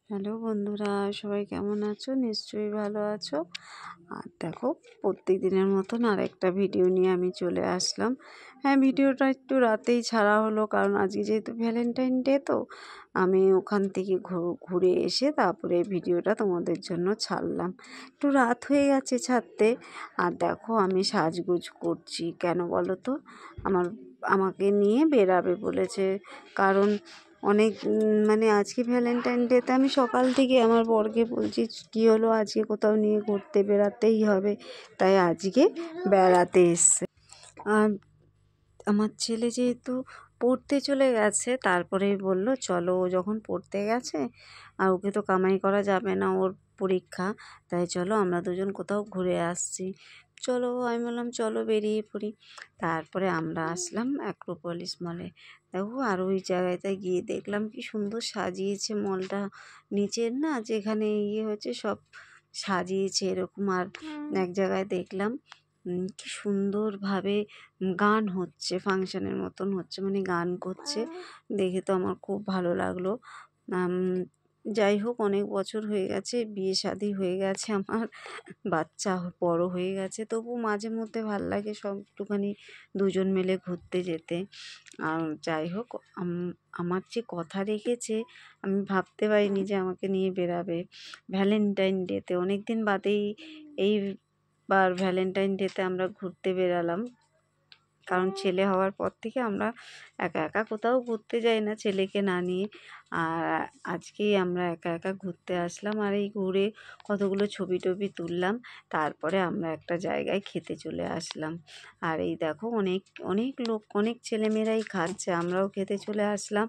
Hello বন্ধুরা, সবাই কেমন আছো? নিশ্চয়ই ভালো আছো। আর দেখো, প্রত্যেক দিনের মতন আরেকটা ভিডিও নিয়ে আমি চলে আসলাম। হ্যাঁ, ভিডিওটা একটু রাতেই ছাড়া হলো, কারণ আজকে যেহেতু ভ্যালেন্টাইন ডে, তো আমি ওখান থেকে ঘুরে এসে তারপরে ভিডিওটা তোমাদের জন্য ছাড়লাম। একটু রাত হয়ে গেছে ছাড়তে। আর দেখো, আমি সাজগোজ করছি। কেন বলো তো? আমাকে নিয়ে বেরাবে বলেছে, কারণ অনেক মানে আজকে ভ্যালেন্টাইন ডেতে আমি সকাল থেকে আমার বরকে বলছি কী হলো, আজকে কোথাও নিয়ে ঘুরতে বেড়াতেই হবে, তাই আজকে বেড়াতে এসছে। আর আমার ছেলে যেহেতু পড়তে চলে গেছে, তারপরেই বলল চলো, ও যখন পড়তে গেছে আর ওকে তো কামাই করা যাবে না, ওর পরীক্ষা, তাই চলো আমরা দুজন কোথাও ঘুরে আসছি। চলো, আমি বললাম চলো বেরিয়ে পড়ি। তারপরে আমরা আসলাম অ্যাক্রোপলিস মলে। দেখো, আর ওই জায়গাটায় গিয়ে দেখলাম কি সুন্দর সাজিয়েছে মলটা। নিচের না যেখানে হয়েছে সব সাজিয়েছে এরকম। আর এক জায়গায় দেখলাম কি সুন্দরভাবে গান হচ্ছে, ফাংশানের মতন হচ্ছে, মানে গান করছে। দেখে তো আমার খুব ভালো লাগলো। যাই হোক, অনেক বছর হয়ে গেছে, বিয়ে শাদী হয়ে গেছে, আমার বাচ্চা বড় হয়ে গেছে, তবু মাঝে মধ্যে ভাল লাগে সব একটুখানি দুজন মিলে ঘুরতে যেতে। আর যাই হোক, আমার যে কথা রেখেছে, আমি ভাবতে পারিনি যে আমাকে নিয়ে বেরাবে ভ্যালেন্টাইন ডেতে। অনেক দিন বাদেই এইবার ভ্যালেন্টাইন ডেতে আমরা ঘুরতে বেরালাম, কারণ ছেলে হওয়ার পর থেকে আমরা একা একা কোথাও ঘুরতে যাই না ছেলেকে না নিয়ে। আর আজকেই আমরা একা একা ঘুরতে আসলাম, আর এই ঘুরে কতগুলো ছবি টবি তুললাম। তারপরে আমরা একটা জায়গায় খেতে চলে আসলাম। আর এই দেখো, অনেক অনেক লোক, অনেক ছেলেমেয়েরাই খাচ্ছে, আমরাও খেতে চলে আসলাম।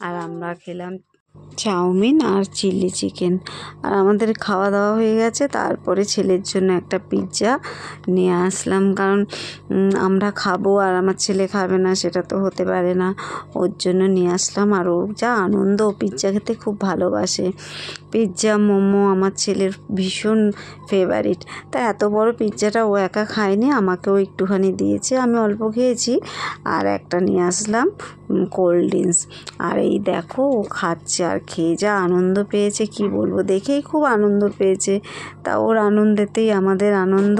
আর আমরা খেলাম চাউমিন আর চিলি চিকেন। আর আমাদের খাওয়া দাওয়া হয়ে গেছে, তারপরে ছেলের জন্য একটা পিৎজা নিয়ে আসলাম, কারণ আমরা খাবো আর আমার ছেলে খাবে না, সেটা তো হতে পারে না। ওর জন্য নিয়ে আসলাম। আর ও যা আনন্দ, পিৎজা খেতে খুব ভালোবাসে। পিৎজা, মোমো আমার ছেলের ভীষণ ফেভারিট। তা এত বড় পিৎজাটা ও একা খায়নি, আমাকেও একটুখানি দিয়েছে, আমি অল্প খেয়েছি। আর একটা নিয়ে আসলাম কোল্ড ড্রিঙ্কস। আর এই দেখো, ও খাচ্ছে আর খেয়ে যা আনন্দ পেয়েছে কি বলবো, দেখেই খুব আনন্দ পেয়েছে। তা ওর আনন্দেতেই আমাদের আনন্দ।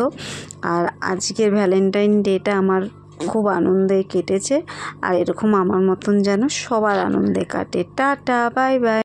আর আজকের ভ্যালেন্টাইন ডেটা আমার খুব আনন্দে কেটেছে। আর এরকম আমার মতন যেন সবার আনন্দে কাটে। Tata, bye bye.